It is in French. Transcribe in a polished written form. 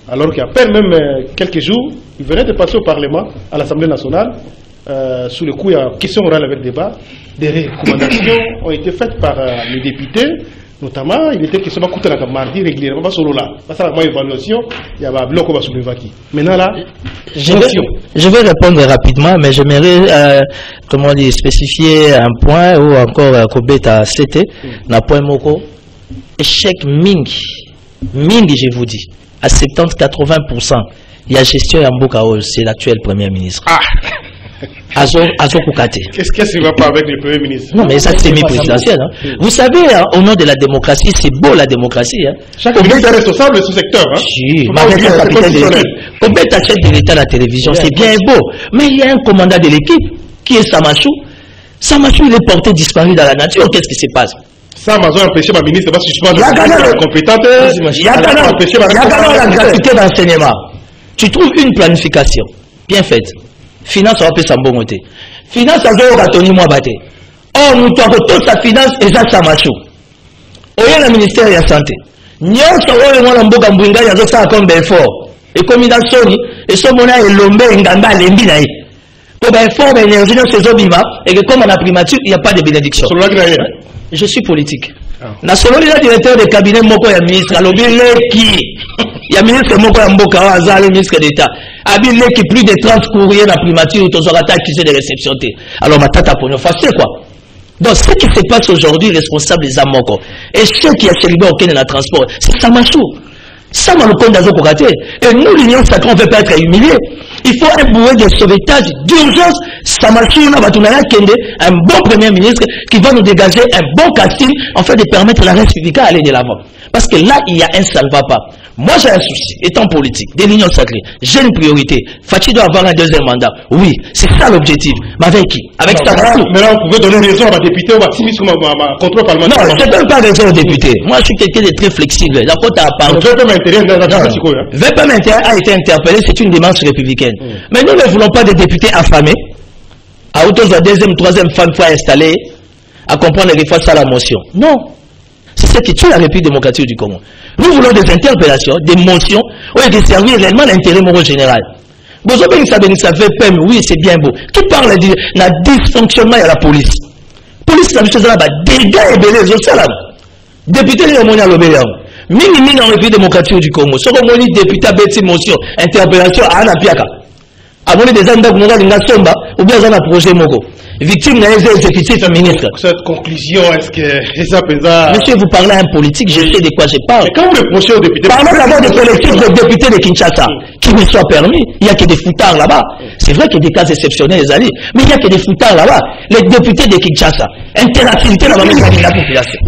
Alors qu'à peine même quelques jours, il venait de passer au Parlement, à l'Assemblée nationale, sous le coup, il y a question orale avec débat. Des recommandations ont été faites par les députés, notamment, il était question de coûter la mardi régulièrement, pas solo là. Parce que la évaluation, il y a un bloc qui va se lever. Maintenant là, je vais répondre rapidement, mais j'aimerais, comment dire, spécifier un point ou encore Kobeta CT, na point moko, échec mingi, je vous dis, à 70-80%, il y a gestion Yamboukaol, c'est l'actuel Premier ministre. Ah! Qu'est-ce qui ne va pas avec le Premier ministre? Non, mais ça c'est semi-présidentiel. Hein. Vous savez, hein, au nom de la démocratie, c'est beau la démocratie. Hein. Chaque ministre est responsable de ce secteur. Hein. Si, combien t'achètes de l'État à la télévision, c'est bien beau. Mais il y a un commandant de l'équipe qui est Samachou. Samachou, il est porté disparu dans la nature. Qu'est-ce qui se passe? Ça m'a empêché ma ministre de suspendre la compétente. Il y a la gratuité d'enseignement. Tu trouves une planification bien faite. Finance va faire bon côté. Finance a joué au bâtonnier moi batté. Or nous avons toute sa finance et ça Samachou. Au y a le ministère de la santé. Nyon soro le mboka mbwinga ya zo ça comme Belfort. Et comme il a soni et ce mona est lombe ngamba lembi na yi. Pour Belfort ben énergie dans ces obima et que comme on a primature il n'y a pas de bénédiction. Je suis politique. Na solo le directeur de cabinet moko ya ministre alobi leki. Ya ministre moko ya mboka wa azali ministre d'État. Abile qui plus de 30 courriers dans la primature, ils ont accusé de réception. Alors, ma tata pour nous faire quoi? Donc, ce qui se passe aujourd'hui, responsable des Amoko, et ceux qui a célébré aucun de la transport, c'est Samachou. Ça m'a le compte d'Azokorate. Et nous, l'Union sacrée, on ne veut pas être humilié. Il faut un bouet de sauvetage d'urgence. Samachou, un bon premier ministre qui va nous dégager un bon casting, en fait, de permettre la République d'aller de l'avant. Parce que là, il y a un salva-pas. Moi, j'ai un souci, étant politique, de l'Union sacrée, j'ai une priorité. Fatih doit avoir un deuxième mandat. Oui, c'est ça l'objectif. Mais avec qui? Avec Samachou. Mais là, vous pouvez donner raison à ma députée ou à Simis comme à contrôle parlementaire. Non, je ne donne pas raison aux députés. Moi, je suis quelqu'un de très flexible. La côte à part. VPM a été interpellé, c'est une démarche républicaine. Mais nous ne voulons pas des députés affamés, à hauteur de la deuxième, troisième femme fois installée, à comprendre les face à la motion. Non. C'est ce qui tue la République démocratique du Congo. Nous voulons des interpellations, des motions, qui servent réellement l'intérêt moral général. Oui, c'est bien beau. Qui parle de la dysfonctionnement de la police? Police, ça veut dire des dégâts et belés, c'est ça. Député, il y a un l'obéir. Mini en République démocratique du Congo. Ce qu'on dit député, bêtis, motion, interpellation, à Anapiaka. Avant des années, ou bien un projet Moko. Victime d'un exécutif ministre. Cette conclusion, est-ce que ça pèse? Monsieur, vous parlez à un politique, je sais de quoi je parle. Mais quand vous reprochez aux députés... Parlons d'abord des collectifs de députés de Kinshasa, qui me soient permis. Il n'y a que des foutards là-bas. C'est vrai qu'il y a des cas exceptionnels, les alliés, mais il n'y a que des foutards là-bas. Les députés de Kinshasa, interactivité là-bas, la population.